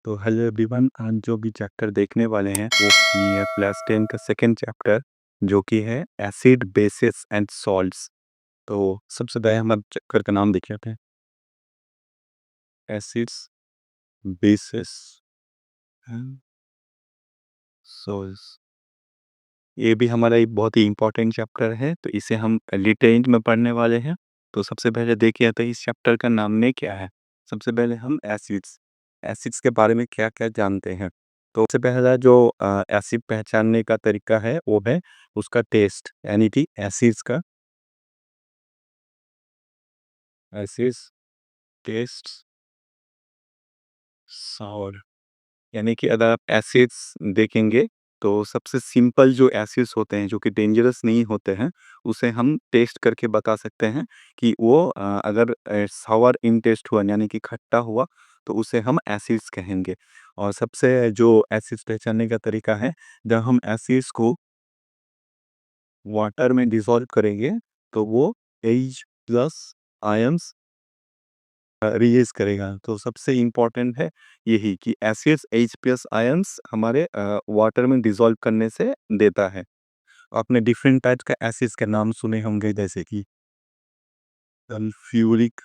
तो hello everyone, आज जो भी चैप्टर देखने वाले हैं वो ये है क्लास 10 का सेकंड चैप्टर, जो कि है एसिड बेसिस एंड सॉल्ट्स। तो सबसे पहले हम अब चैप्टर का नाम देख लेते हैं, एसिड्स बेसिस एंड सॉल्ट्स। ये भी हमारा एक बहुत ही इम्पोर्टेंट चैप्टर है, तो इसे हम लिटरेचर में पढ़ने वाले हैं। तो सबसे पहले देखिए तो इस चैप्टर का नाम में क्या है। सबसे पहले हम एसिड्स एसिड्स के बारे में क्या क्या जानते हैं। तो सबसे पहला जो एसिड पहचानने का तरीका है वो है उसका टेस्ट, यानी कि एसिड्स का एसिड्स टेस्ट सावर। यानी कि अगर आप एसिड्स देखेंगे तो सबसे सिंपल जो एसिड्स होते हैं जो कि डेंजरस नहीं होते हैं, उसे हम टेस्ट करके बता सकते हैं कि वो अगर सावर इन टेस्ट हुआ यानी कि खट्टा हुआ तो उसे हम एसिड्स कहेंगे। और सबसे जो एसिड्स पहचानने का तरीका है, जब हम एसिड्स को वाटर में डिसॉल्व करेंगे तो वो एच प्लस आयंस रिलीज करेगा। तो सबसे इम्पोर्टेंट है यही कि एसिड्स एच प्लस आयंस हमारे वाटर में डिसॉल्व करने से देता है। आपने डिफरेंट टाइप्स का एसिड्स के नाम सुने होंगे, जैसे कि सल्फ्यूरिक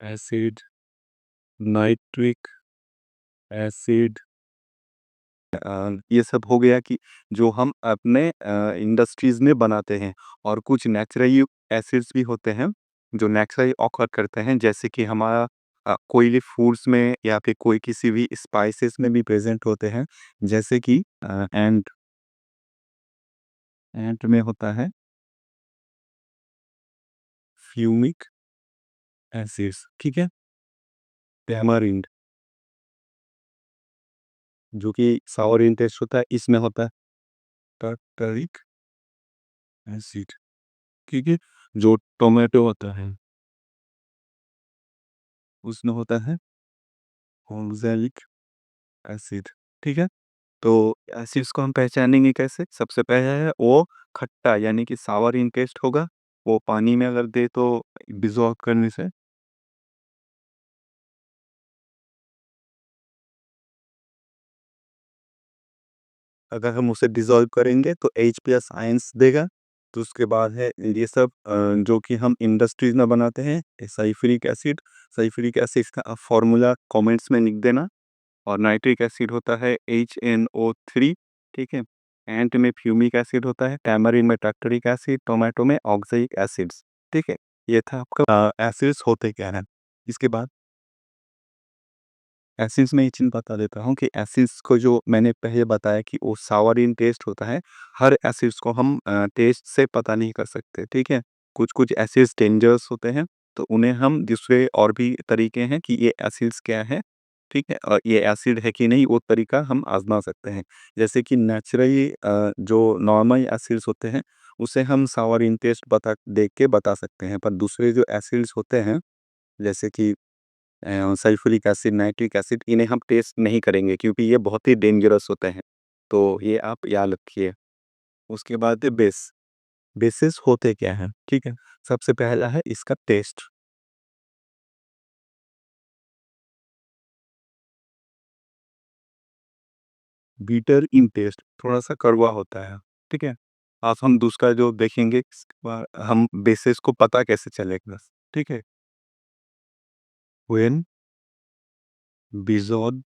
एसिड, नाइट्रिक एसिड। ये सब हो गया कि जो हम अपने इंडस्ट्रीज में बनाते हैं। और कुछ नेचुरली एसिड्स भी होते हैं जो नेचुरली ऑकर करते हैं, जैसे कि हमारा कोई भी फूड्स में या फिर कोई किसी भी स्पाइसेस में भी प्रेजेंट होते हैं, जैसे कि एंड एंड में होता है फ्यूमिक एसिड्स, ठीक है। टैमरिंड जो कि सावर इन टेस्ट होता है, इसमें होता है टार्टरिक एसिड, ठीक है। जो टोमेटो होता है उसमें होता है ऑक्सैलिक एसिड, ठीक है। तो एसिड्स को हम पहचानेंगे कैसे? सबसे पहले है वो खट्टा, यानी कि सावर इन टेस्ट होगा। वो पानी में अगर दे तो डिज़ोल्व करने से अगर हम उसे डिज़ोल्व करेंगे तो H प्लस आयंस देगा। तो उसके बाद है ये सब जो कि हम इंडस्ट्रीज़ में बनाते हैं, सल्फ्यूरिक एसिड। सल्फ्यूरिक एसिड का आप फ़ॉर्मूला कमेंट्स में लिख देना। और नाइट्रिक एसिड होता है HNO3, ठीक है। एंट में फ्यूमिक एसिड होता है, टैमरिन में टार्टरिक एसिड, टोमेटो में ऑक्सैलिक एसिड्स, ठीक है। ये था आपका एसिड्स होते क्या हैं। इसके बाद एसिड्स में ये चीज़ बता देता हूँ कि एसिड्स को जो मैंने पहले बताया कि वो सावर इन टेस्ट होता है। हर एसिड्स को हम टेस्ट से पता नहीं कर सकते, ठीक है। कुछ-कुछ एसिड्स डेंजरस होते हैं, तो उन्हें हम दूसरे और भी तरीके हैं कि ये एसिड्स क्या है, ठीक है। और ये एसिड है कि नहीं, वो तरीका हम आज़मा सकते हैं। जैसे कि नेचुरली जो नॉर्मल एसिड्स होते हैं, उसे हम सावर इन टेस्ट देख के बता सकते हैं। पर दूसरे जो एसिड्स होते हैं, जैसे कि सल्फ्यूरिक एसिड, नाइट्रिक एसिड, इन्हें हम टेस्ट नहीं करेंगे क्योंकि ये बहुत ही डेंजरस होते हैं। तो ये आप याद रखिए। उसके बाद है बेस। बेसेस होते क्या हैं? ठीक है। सबसे पहला है इसका टेस्ट। बीटर इन टेस्ट, थोड़ा-सा कड़वा होता है, ठीक है। अब हम दूसरा जो देखेंगे इसके बाद हम बेसेस को पता कैसे चलेगा, ठीक है। When dissolved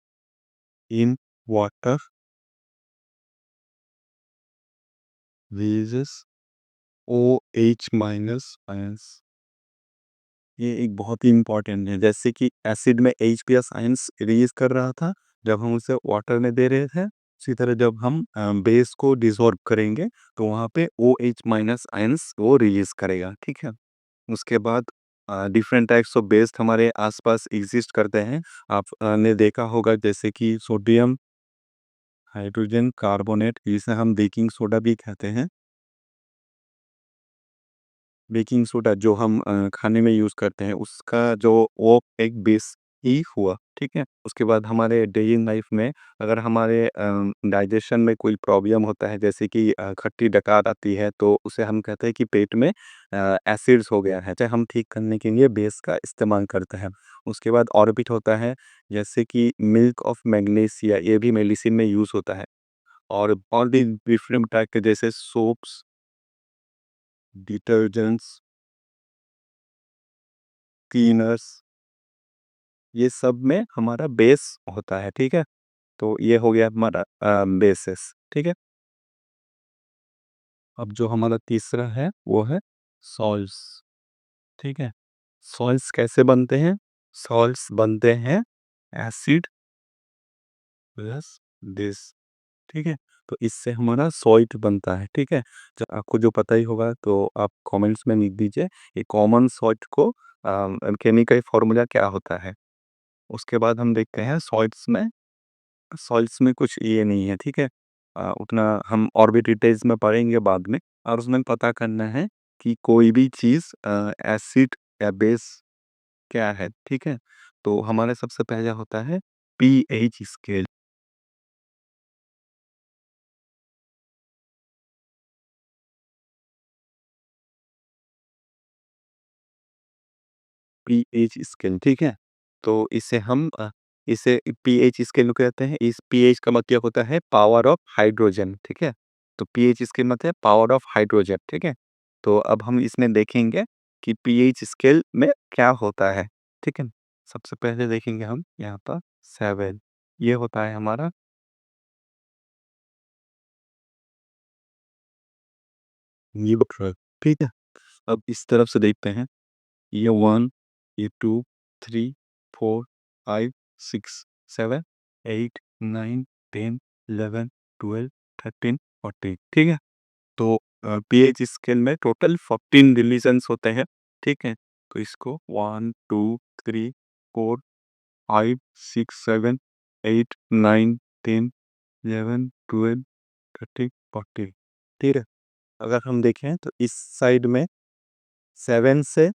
in water releases OH minus ions. ये एक बहुत ही इम्पोर्टेंट है। जैसे कि एसिड में H प्लस आयंस रिलीज़ कर रहा था, जब हम उसे वाटर में दे रहे थे। उसी तरह जब हम बेस को डिसॉल्व करेंगे, तो वहाँ पे OH माइनस आयंस वो रिलीज़ करेगा, ठीक है। उसके बाद डिफरेंट टाइप्स ऑफ बेस हमारे आस-पास एक्सिस्ट करते हैं। आप ने देखा होगा, जैसे कि सोडियम हाइड्रोजन कार्बोनेट, जिसे हम बेकिंग सोडा भी कहते हैं। बेकिंग सोडा जो हम खाने में यूज़ करते हैं, उसका जो वो एक बेस ही हुआ, ठीक है? उसके बाद हमारे डेली लाइफ में अगर हमारे डाइजेशन में कोई प्रॉब्लम होता है जैसे कि खट्टी डकार आती है तो उसे हम कहते हैं कि पेट में एसिड्स हो गया है, तो हम ठीक करने के लिए बेस का इस्तेमाल करते हैं। उसके बाद ऑर्बिट होता है जैसे कि मिल्क ऑफ मैग्नीशिया ये भी मेडिसिन में यूज़ होता है और भी डिफरेंट टाइप के जैसे सोप्स, डिटर्जेंट्स, क्लीनर्स ये सब में हमारा बेस होता है, ठीक है? तो ये हो गया हमारा बेसिस, ठीक है? अब जो हमारा तीसरा है वो है सॉल्ट्स, ठीक है? सॉल्ट्स कैसे बनते हैं? सॉल्ट्स बनते हैं एसिड प्लस बेस, ठीक है? तो इससे हमारा सॉल्ट बनता है, ठीक है? जो आपको जो पता ही होगा तो आप कमेंट्स में लिख दीजिए ये कॉमन सॉल्ट को केमिकल फॉर्मूला क्या होता है? उसके बाद हम देखते हैं सॉल्ट्स में कुछ ये नहीं है, ठीक है? उतना हम और भी डिटेल्स में पढ़ेंगे बाद में और उसमें पता करना है कि कोई भी चीज़ एसिड या बेस क्या है, ठीक है? तो हमारे सबसे पहले होता है पीएच स्केल। पीएच स्केल, ठीक है? तो इसे पीएच स्केल कहते हैं। इस पीएच का मतलब होता है पावर ऑफ हाइड्रोजन, ठीक है? तो पीएच स्केल मतलब है पावर ऑफ हाइड्रोजन, ठीक है? तो अब हम इसमें देखेंगे कि पीएच स्केल में क्या होता है, ठीक है? सबसे पहले देखेंगे हम यहाँ पर 7 ये होता है हमारा न्यूट्रल, ठीक है? अब इस तरफ से देखते हैं ये 1, ये 2, 3, 4, 5, 6, 7, 8, 9, 10, 11, 12, 13, 14 ठीक है? तो पीएच स्केल में टोटल 14 रिलीजन्स होते हैं, ठीक है? तो इसको 1, 2, 3, 4, 5, 6, 7, 8, 9, 10, 11, 12, 13, 14 ठीक है? अगर हम देखें तो इस साइड में 7 से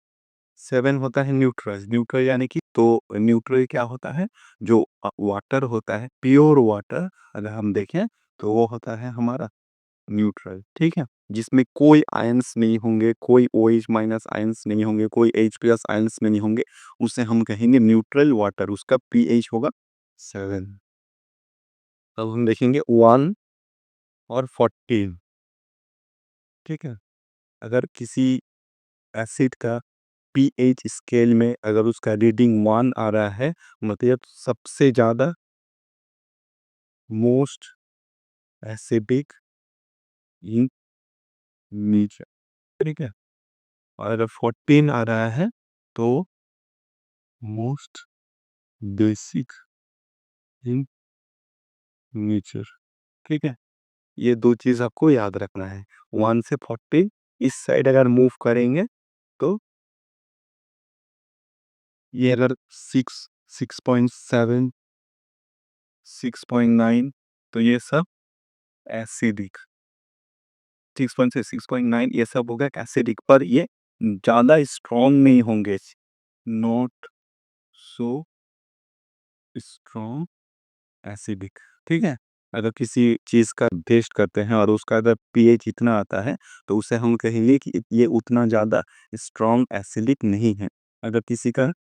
7 होता है न्यूट्रल, न्यूट्रल यानी कि तो न्यूट्रल क्या होता है? जो वाटर होता है, प्योर वाटर अगर हम देखें तो वो होता है हमारा न्यूट्रल, ठीक है? जिसमें कोई आयन्स नहीं होंगे, कोई ओएच माइनस आयन्स नहीं होंगे, कोई H प्लस आयन्स नहीं होंगे, उसे हम कहेंगे न्यूट्रल वाटर, उसका पीएच होगा 7। अब हम देखेंगे 1 और 14 ठीक है? अगर किसी एसिड का पीएच स्केल में अगर उसका रीडिंग 1 आ रहा है, मतलब सबसे ज़्यादा मोस्ट एसिडिक इन नेचर, ठीक है? और अगर 14 आ रहा है, तो मोस्ट बेसिक इन नेचर, ठीक है? ये 2 चीज़ आपको याद रखना है। 1 से 40 इस साइड अगर मूव करेंगे, तो ये अगर 6, 6.7, 6.9 तो ये सब एसिडिक 6 से 6.9 ये सब हो गया एसिडिक पर ये ज़्यादा स्ट्रॉन्ग नहीं होंगे। नॉट सो स्ट्रॉन्ग एसिडिक, ठीक है? अगर किसी चीज़ का टेस्ट करते हैं और उसका अगर पीएच इतना आता है, तो उसे हम कहेंगे कि ये उतना ज़्यादा स्ट्रॉन्ग एसिडिक नहीं है। अगर किसी का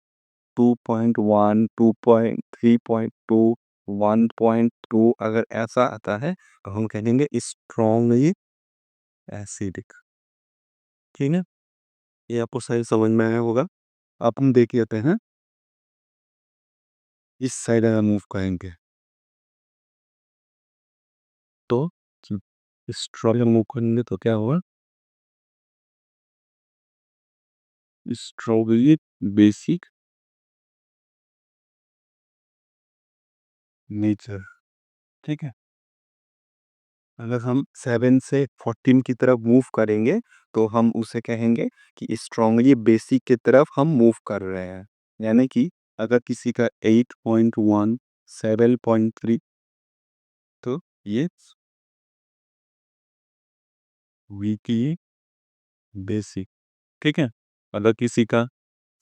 2.1, 2.3.2, 1.2 अगर ऐसा आता है, तो हम कहेंगे स्ट्रॉन्गली एसिडिक, ठीक है? ये आपको सही समझ में आया होगा। अब हम देख लेते हैं इस साइड अगर मूव करेंगे तो स्ट्रॉन्ग मूव करेंगे तो क्या होगा? स्ट्रॉबेरी बेसिक नेचर, ठीक है? अगर हम 7 से 14 की तरफ मूव करेंगे, तो हम उसे कहेंगे कि स्ट्रांगली बेसिक की तरफ हम मूव कर रहे हैं। यानी कि अगर किसी का 8.1, 7.3 तो ये वीकली बेसिक, ठीक है? अगर किसी का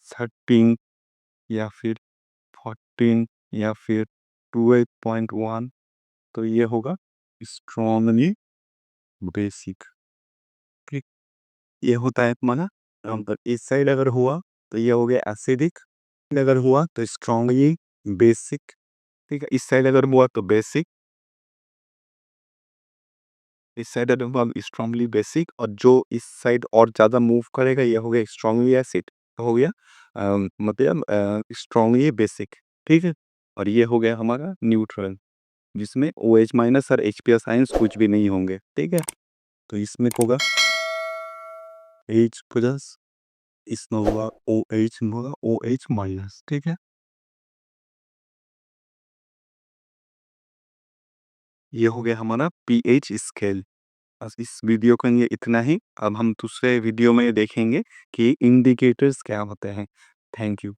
13 या फिर 14 या फिर 12.1, तो ये होगा स्ट्रांगली बेसिक। ठीक, ये होता है हमारा नंबर। इस साइड अगर हुआ तो ये हो गया एसिडिक, अगर हुआ तो स्ट्रांगली बेसिक। ठीक है, इस साइड अगर हुआ तो बेसिक, इस साइड अगर हुआ स्ट्रांगली बेसिक, और जो इस साइड और ज़्यादा मूव करेगा ये हो गया स्ट्रांगली एसिड, हो गया मतलब स्ट्रांगली बेसिक। ठीक है, और ये हो गया हमारा न्यूट्रल, जिसमें OH माइनस और H आयंस कुछ भी नहीं होंगे। ठीक है, तो इसमें होगा H प्लस, इसमें होगा OH, में होगा OH माइनस। ठीक है, ये हो गया हमारा पीएच स्केल। बस इस वीडियो के लिए इतना ही। अब हम दूसरे वीडियो में देखेंगे कि इंडिकेटर्स क्या होते हैं। Thank you.